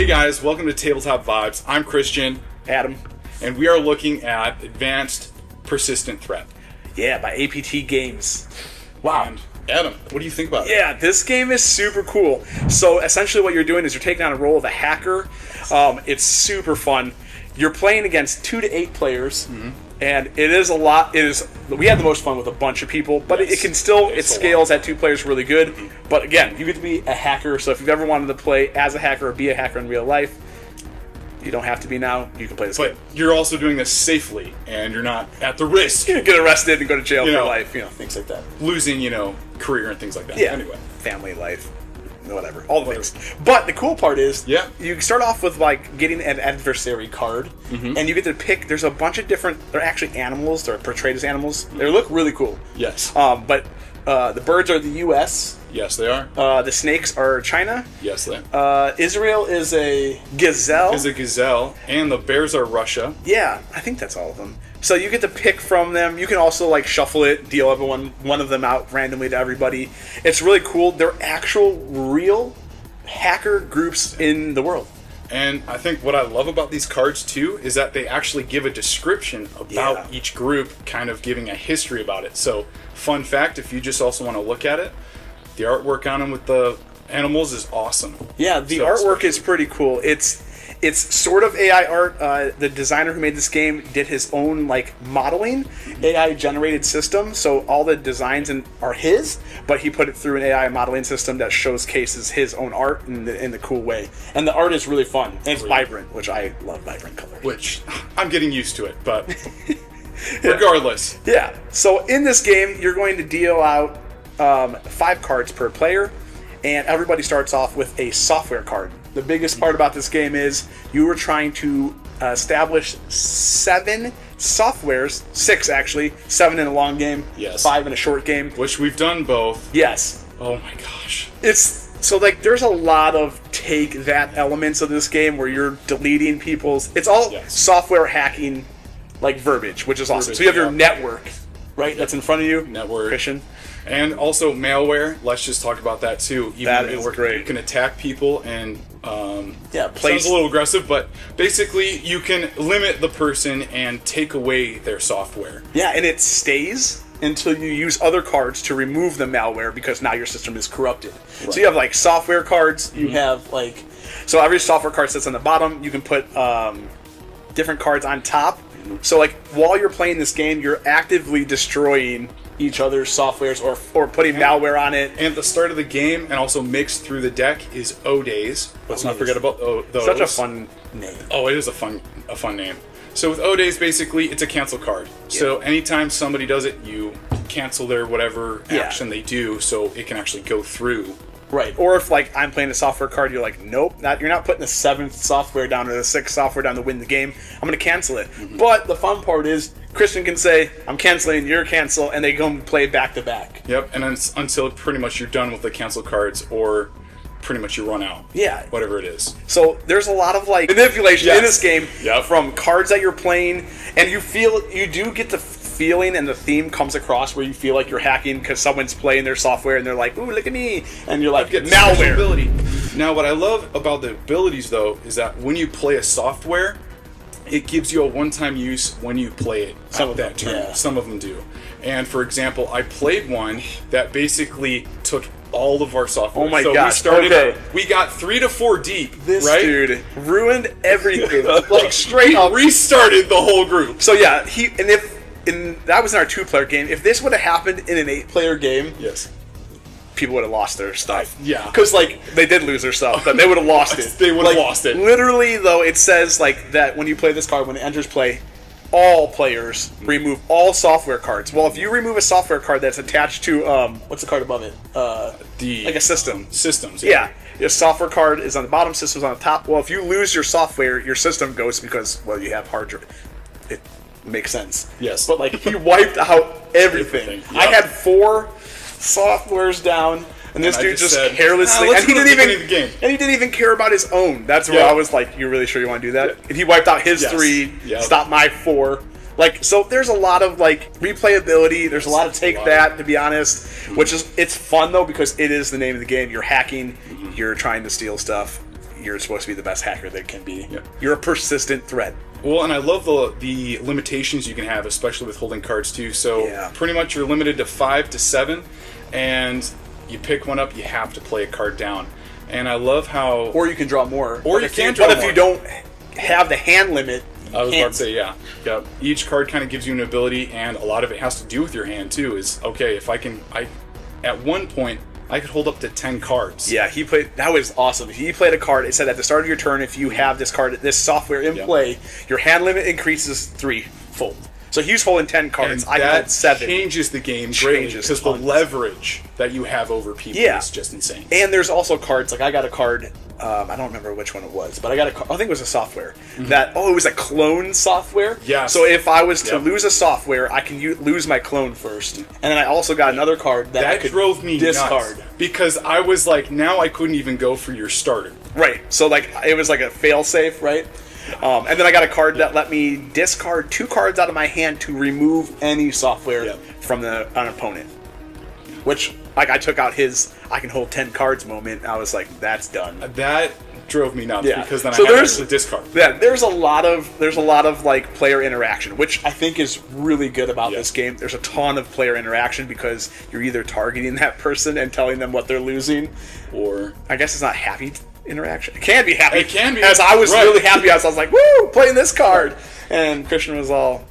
Hey guys, welcome to Tabletop Vibes. I'm Christian, Adam. and we are looking at Advanced Persistent Threat. Yeah, by APT Games. Wow. And Adam, what do you think about it? Yeah, this game is super cool. So essentially what you're doing is you're taking on a role of a hacker. It's super fun. You're playing against 2 to 8 players, and it is a lot. We had the most fun with a bunch of people, but Yes, it can still, it it's a scales lot. at 2 players really good. But again, you get to be a hacker, so if you've ever wanted to play as a hacker or be a hacker in real life, you don't have to be now. You can play this But game. you're also doing this safely, and you're not at the risk You can get arrested and go to jail You for know. life, things like that. losing, career and things like that. Yeah. Anyway. Family life. Whatever. All the things. But the cool part is, Yeah. you start off with getting an adversary card, and you get to pick. There's a bunch of different. They're actually animals. They're portrayed as animals. They look really cool. Yes. But the birds are the U.S. Yes, they are. The snakes are China. Yes, they are. Israel is a gazelle. Is a gazelle, and the bears are Russia. Yeah, I think that's all of them. So you get to pick from them. You can also shuffle it, deal one of them out randomly to everybody. It's really cool. They're actual, real hacker groups in the world. And I think what I love about these cards too is that they actually give a description about Yeah. each group, kind of giving a history about it. So, fun fact, if you just also want to look at it, the artwork on them with the animals is awesome. Yeah, the So artwork is pretty cool. It's sort of AI art. The designer who made this game did his own modeling AI generated system, so all the designs are his, but he put it through an AI modeling system that showcases his own art in the cool way. And the art is really fun and it's vibrant, which I love vibrant colors. Which I'm getting used to it, but regardless. Yeah. So in this game, you're going to deal out 5 cards per player, and everybody starts off with a software card. The biggest part about this game is you are trying to establish 7 softwares, 6 actually, 7 in a long game, Yes. 5 in a short game. Which we've done both. Yes. Oh my gosh. It's so there's a lot of take that elements of this game where you're deleting people's. It's all Yes. software hacking, verbiage, which is awesome. Verbiage, So you have your yeah. network, right? That's in front of you. Network. Christian. And also malware. Let's just talk about that too. Even That is malware, great. You can attack people and Yeah, sounds a little aggressive, but basically you can limit the person and take away their software. Yeah, and it stays until you use other cards to remove the malware because now your system is corrupted. So you have software cards. You have so every software card sits on the bottom. You can put different cards on top. So while you're playing this game, you're actively destroying each other's softwares or putting malware on it. And at the start of the game, and also mixed through the deck, is O-Days. Let's not O-Days. forget about those. Such a fun name. Oh, it is a fun name. So with O-Days, basically, it's a cancel card. So anytime somebody does it, you cancel their whatever Yeah. action they do, so it can actually go through. Right. Or if I'm playing a software card, you're nope, you're not putting the 7th software down or the 6th software down to win the game. I'm going to cancel it. But the fun part is Christian can say, I'm canceling, you're cancel, and they go and play back to back. Yep, and until pretty much you're done with the cancel cards, or pretty much you run out. Yeah. Whatever it is. So there's a lot of manipulation in this game Yep. from cards that you're playing, and you do get the feeling and the theme comes across where you feel like you're hacking because someone's playing their software and they're like, ooh, look at me, and you're like, Get the special malware. ability. Now, what I love about the abilities, though, is that when you play a software, it gives you a one-time use when you play it. Some of that them, turn. yeah. Some of them do. And for example, I played one that basically took all of our software. Oh my so gosh, We started. okay. We got 3 to 4 deep. This right? dude ruined everything, straight He up. restarted the whole group. So yeah, that was in our 2-player game. If this would have happened in an 8-player game, Yes. people would have lost their stuff. Yeah. Because they did lose their stuff, but they would have lost it. They would have lost it. Literally, though, it says that when you play this card, when it enters play, all players remove all software cards. Well, if you remove a software card that's attached to what's the card above it? A system. Systems. Yeah. Your software card is on the bottom, system's on the top. Well, if you lose your software, your system goes because you have hard drive. It makes sense. Yes. But he wiped out everything. Everything, I yep. had 4 softwares down, and this And I dude just just said, carelessly, let's and he go to didn't the even, beginning of the game. and he didn't even care about his own. That's where Yeah. I was like, "You really sure you want to do that?" Yeah. And he wiped out his Yes. 3, Yep. stopped my 4. So there's a lot of replayability. There's a lot of take that, to be honest, which is it's fun though because it is the name of the game. You're hacking, you're trying to steal stuff. you're supposed to be the best hacker that can be. Yeah. You're a persistent threat. Well, and I love the limitations you can have, especially with holding cards too. So Yeah. pretty much you're limited to 5 to 7, and you pick one up, you have to play a card down. And I love how. Or you can draw more. Or But you if can draw But if more. you don't have the hand limit, you I was can't. about to say, yeah. Each card kind of gives you an ability, and a lot of it has to do with your hand too. Is okay if at one point I could hold up to 10 cards. Yeah, that was awesome. He played a card. It said at the start of your turn, if you have this card, this software in play, your hand limit increases 3-fold. So he was holding 10 cards. And I that hold 7. changes the game greatly Changes because the tons. leverage that you have over people is just insane. And there's also cards, like I got a card, I don't remember which one it was, but I got I think it was a software that, it was a clone software. Yes. So if I was to lose a software, I can lose my clone first. And then I also got another card that I That could drove me discard. nuts because I was like, now I couldn't even go for your starter. Right. So like it was like a fail safe, right? And then I got a card that let me discard 2 cards out of my hand to remove any software from an opponent. Which, like, I took out his I can hold 10 cards moment. I was like, that's done. That drove me nuts because then So I had to discard. Yeah, there's a lot of like player interaction, which I think is really good about this game. There's a ton of player interaction because you're either targeting that person and telling them what they're losing, Or I guess it's not happy interaction. It can be happy. It can be. As I was Right. really happy, I was like, "Woo, playing this card," and Christian was all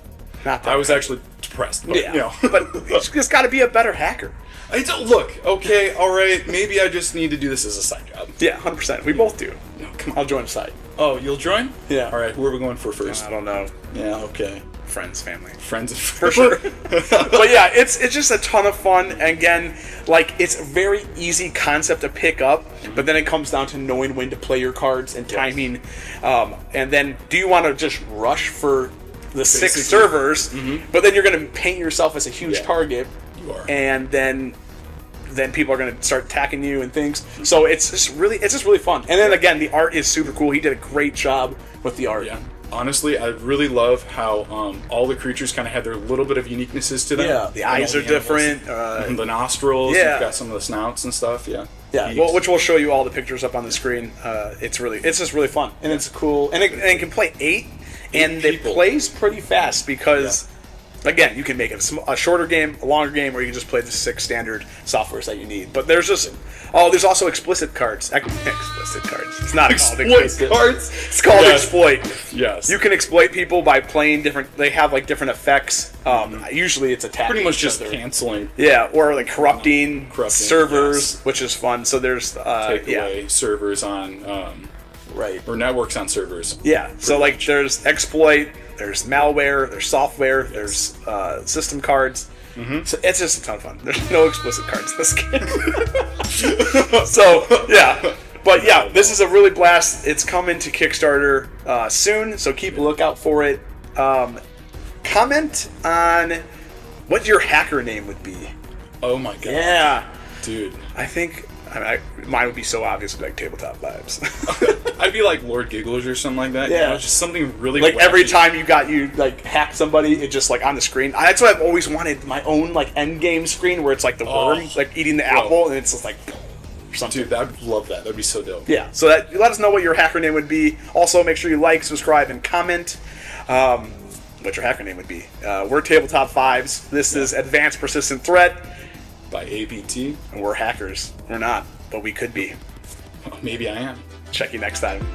not. That I was happy. actually depressed. But, Yeah, you know. but you just got to be a better hacker. I don't, look, okay, all right, maybe I just need to do this as a side job. Yeah, 100%. We both do. No, come on. I'll join the site. Oh, you'll join? Yeah. All right, who are we going for first? I don't know. Yeah, okay. Friends, family. Friends For sure. But yeah, it's just a ton of fun. Again, like, it's a very easy concept to pick up, but then it comes down to knowing when to play your cards and timing. And then, do you want to just rush for the 6 Basically. servers, but then you're going to paint yourself as a huge target, You are. and then people are going to start attacking you and things. So it's just really fun. And then again, the art is super cool. He did a great job with the art. Yeah. Honestly, I really love how all the creatures kind of had their little bit of uniquenesses to them. Yeah, the And eyes all are the animals. different. The nostrils, yeah. you've got some of the snouts and stuff, yeah. Yeah, Heaps. well, which we'll show you all the pictures up on the screen. It's just really fun, and it's cool, and it can play 8, and it people. plays pretty fast because, again, you can make it a shorter game, a longer game, or you can just play the 6 standard softwares that you need. But there's there's also explicit cards. Explicit cards. It's not called explicit cards. It's called Yes. exploit. Yes. You can exploit people by playing different. They have like different effects. Usually, it's attacking. Pretty much each just other. canceling Yeah, or like corrupting servers, yes. which is fun. So there's take away servers on, right. or networks on servers. Yeah, so like there's exploit, there's malware, there's software, there's system cards. So it's just a ton of fun. There's no explicit cards in this game. So yeah, but yeah, this is a really blast. It's coming to Kickstarter soon, so keep a lookout for it. Comment on what your hacker name would be. Oh my god. Yeah, Dude. I think mine would be so obvious, like Tabletop Vibes. I'd be like Lord Gigglers or something like that. Yeah. You know, just something really Like wacky. every time you like hack somebody, it just like on the screen. That's what I've always wanted, my own like end game screen where it's like the worm like eating the apple and it's just like or something. Dude, I'd love that. That'd be so dope. Yeah. So that let us know what your hacker name would be. Also, make sure you like, subscribe, and comment. What your hacker name would be. We're Tabletop Fives. This is Advanced Persistent Threat, By APT. and we're hackers. We're not, but we could be. Maybe I am. Check you next time.